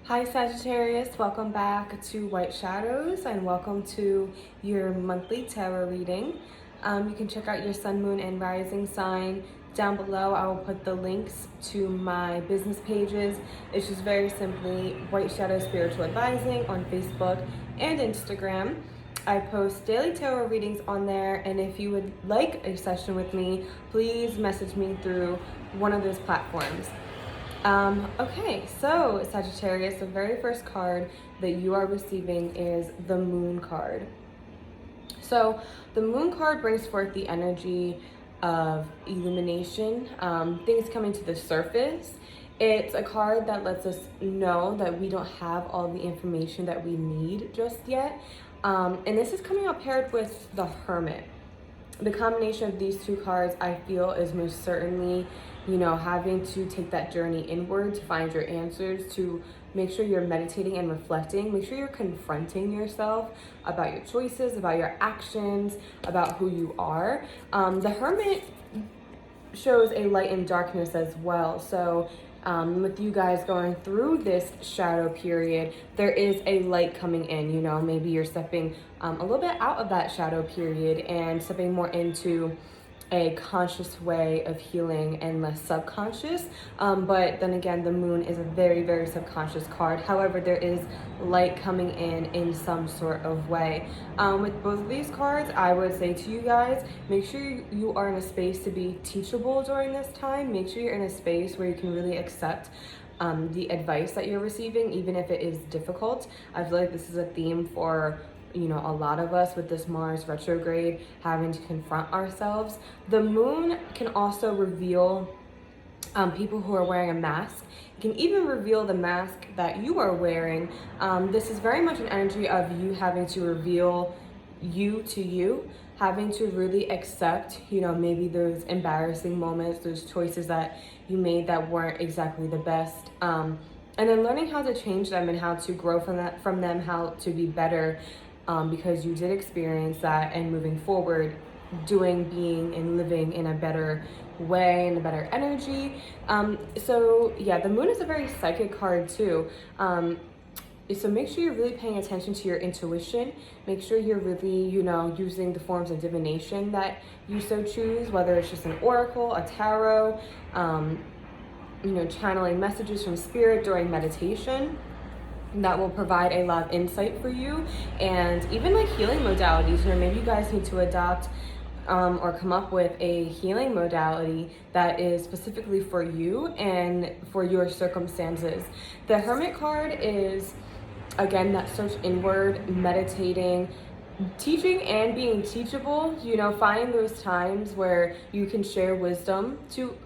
Hi Sagittarius, welcome back to White Shadows and welcome to your monthly tarot reading. You can check out your sun, moon, and rising sign down below. I will put the links to my business pages. It's just very simply White Shadow Spiritual Advising on Facebook and Instagram. I post daily tarot readings on there, and if you would like a session with me, please message me through one of those platforms. Okay, so Sagittarius, the very first card that you are receiving is the Moon card. So the Moon card brings forth the energy of illumination, things coming to the surface. It's a card that lets us know that we don't have all the information that we need just yet. And this is coming out paired with the Hermit. The combination of these two cards, I feel, is most certainly, having to take that journey inward to find your answers, to make sure you're meditating and reflecting, make sure you're confronting yourself about your choices, about your actions, about who you are. The Hermit shows a light and darkness as well. So with you guys going through this shadow period, there is a light coming in. Maybe you're stepping a little bit out of that shadow period and stepping more into a conscious way of healing and less subconscious. But then again, the Moon is a very, very subconscious card. However, there is light coming in some sort of way. With both of these cards, I would say to you guys, make sure you are in a space to be teachable during this time. Make sure you're in a space where you can really accept the advice that you're receiving, even if it is difficult. I feel like this is a theme for a lot of us with this Mars retrograde, having to confront ourselves. The Moon can also reveal people who are wearing a mask. It can even reveal the mask that you are wearing. This is very much an energy of you having to reveal you to you, having to really accept, maybe those embarrassing moments, those choices that you made that weren't exactly the best. And then learning how to change them and how to grow from them, how to be better. Because you did experience that, and moving forward, being and living in a better way, and a better energy. So yeah, the Moon is a very psychic card too. So make sure you're really paying attention to your intuition. Make sure you're really, using the forms of divination that you so choose, whether it's just an oracle, a tarot, channeling messages from spirit during meditation. That will provide a lot of insight for you, and even like healing modalities. Maybe you guys need to adopt or come up with a healing modality that is specifically for you and for your circumstances. The Hermit card is, again, that search inward, meditating, teaching and being teachable. Find those times where you can share wisdom to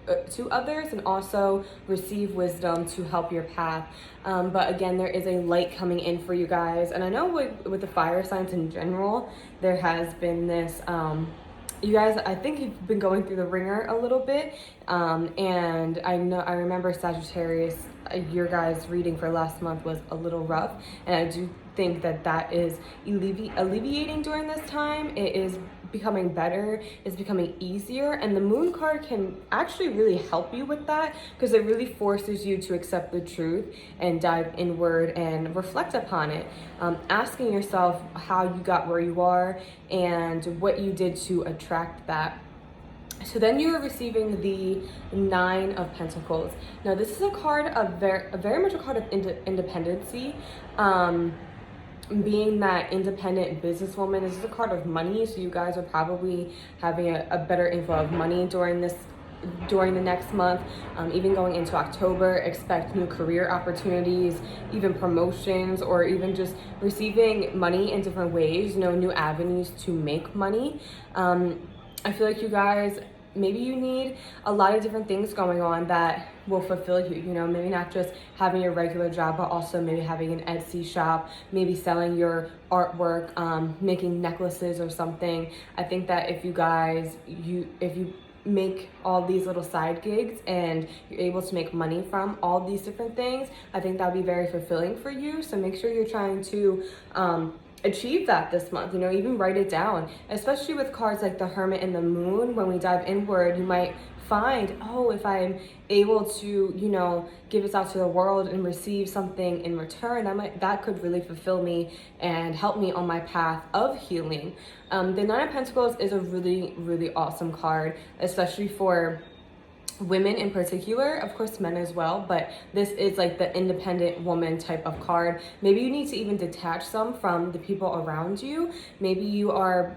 others and also receive wisdom to help your path. But again, there is a light coming in for you guys. And I know with the fire signs in general, there has been this you guys, I think you've been going through the ringer a little bit, and I remember Sagittarius, your guys' reading for last month was a little rough, and I do think that is alleviating during this time. It is becoming better, it's becoming easier, and the Moon card can actually really help you with that, because it really forces you to accept the truth and dive inward and reflect upon it, asking yourself how you got where you are and what you did to attract that. So then you are receiving the Nine of Pentacles. Now this is a card of very much a card of independency. Being that independent businesswoman, this is a card of money, so you guys are probably having a better inflow of money during the next month. Even going into October, expect new career opportunities, even promotions, or even just receiving money in different ways, new avenues to make money. I feel like you guys, maybe you need a lot of different things going on that will fulfill you, maybe not just having your regular job, but also maybe having an Etsy shop, maybe selling your artwork, making necklaces or something. I think that if you make all these little side gigs and you're able to make money from all these different things, I think that would be very fulfilling for you. So make sure you're trying to achieve that this month. Even write it down, especially with cards like the Hermit and the Moon. When we dive inward, you might find, oh, if I'm able to, you know, give this out to the world and receive something in return, that could really fulfill me and help me on my path of healing. The Nine of Pentacles is a really, really awesome card, especially for women in particular, of course men as well, but this is like the independent woman type of card. Maybe you need to even detach some from the people around you. Maybe you are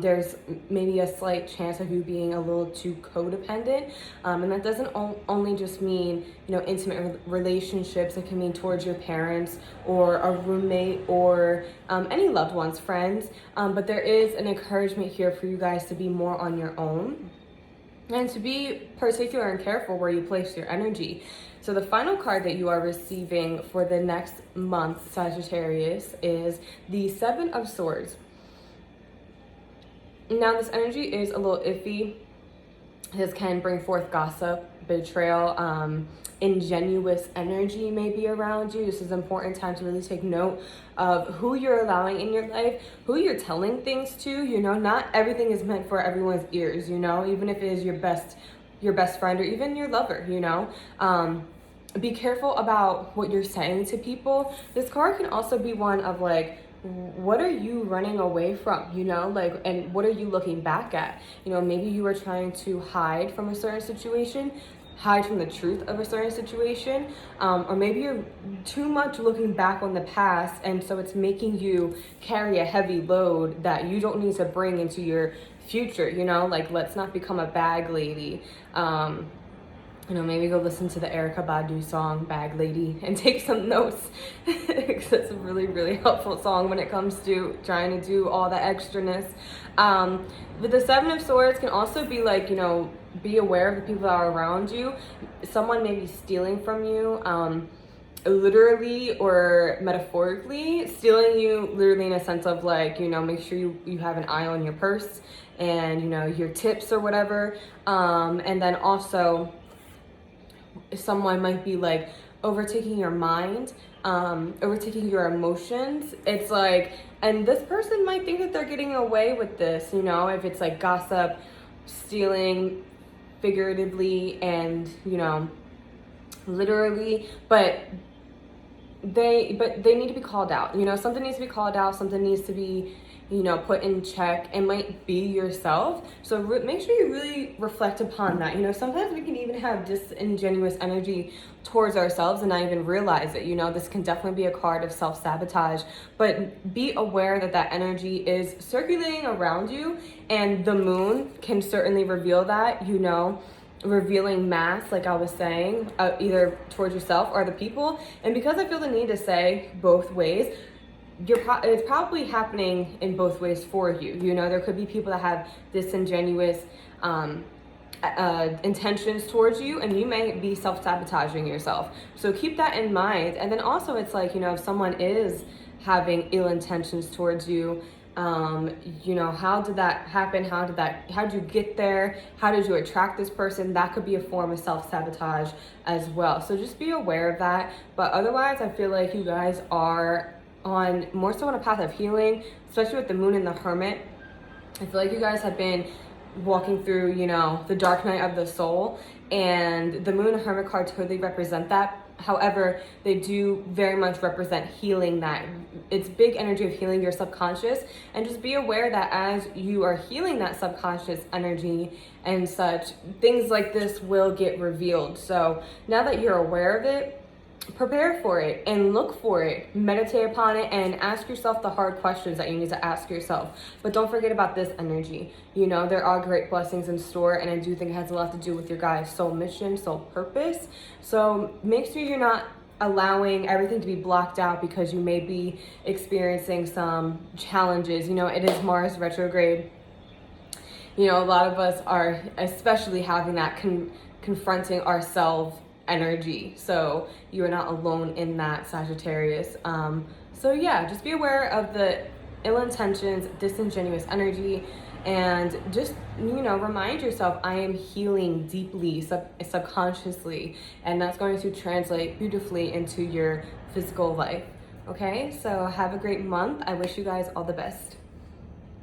there's maybe a slight chance of you being a little too codependent, and that doesn't only just mean, you know, intimate relationships. It can mean towards your parents or a roommate or any loved ones, friends, but there is an encouragement here for you guys to be more on your own and to be particular and careful where you place your energy. So the final card that you are receiving for the next month, Sagittarius, is the Seven of Swords. Now this energy is a little iffy. This can bring forth gossip, betrayal, ingenuous energy may be around you. This is an important time to really take note of who you're allowing in your life, who you're telling things to. You know, not everything is meant for everyone's ears, you know, even if it is your best friend or even your lover, you know. Be careful about what you're saying to people. This card can also be one of like, what are you running away from, you know, like, and what are you looking back at? You know, maybe you are trying to hide from a certain situation, hide from the truth of a certain situation, or maybe you're too much looking back on the past, and so it's making you carry a heavy load that you don't need to bring into your future, you know. Like, let's not become a bag lady. You know, maybe go listen to the Erykah Badu song Bag Lady and take some notes, because it's a really, really helpful song when it comes to trying to do all the extraness. But the Seven of Swords can also be like, you know, be aware of the people that are around you. Someone may be stealing from you, literally or metaphorically, stealing you literally in a sense of like, you know, make sure you have an eye on your purse and, you know, your tips or whatever. And then also someone might be like overtaking your mind, overtaking your emotions. It's like, and this person might think that they're getting away with this, you know, if it's like gossip, stealing figuratively and, you know, literally, but they need to be called out. You know, something needs to be called out, something needs to be, you know, put in check. It might be yourself. So make sure you really reflect upon that. You know, sometimes we can even have disingenuous energy towards ourselves and not even realize it. You know, this can definitely be a card of self-sabotage, but be aware that that energy is circulating around you, and the moon can certainly reveal that, you know, revealing mass, like I was saying, either towards yourself or the people. And because I feel the need to say both ways, it's probably happening in both ways for you. You know, there could be people that have disingenuous intentions towards you, and you may be self-sabotaging yourself. So keep that in mind. And then also, it's like, you know, if someone is having ill intentions towards you, you know, how did that happen? How did you get there? How did you attract this person? That could be a form of self-sabotage as well. So just be aware of that. But otherwise, I feel like you guys are on more so on a path of healing, especially with the moon and the hermit. I feel like you guys have been walking through, you know, the dark night of the soul, and the moon and hermit card totally represent that. However, they do very much represent healing that. It's big energy of healing your subconscious, and just be aware that as you are healing that subconscious energy and such, things like this will get revealed. So now that you're aware of it, prepare for it and look for it, meditate upon it, and ask yourself the hard questions that you need to ask yourself. But don't forget about this energy. You know, there are great blessings in store, and I do think it has a lot to do with your guys' soul mission, soul purpose. So make sure you're not allowing everything to be blocked out because you may be experiencing some challenges. You know, it is Mars retrograde. You know, a lot of us are especially having that confronting ourselves energy. So you are not alone in that, Sagittarius. So yeah, just be aware of the ill intentions, disingenuous energy, and just, you know, remind yourself, I am healing deeply, subconsciously, and that's going to translate beautifully into your physical life. Okay, so have a great month. I wish you guys all the best.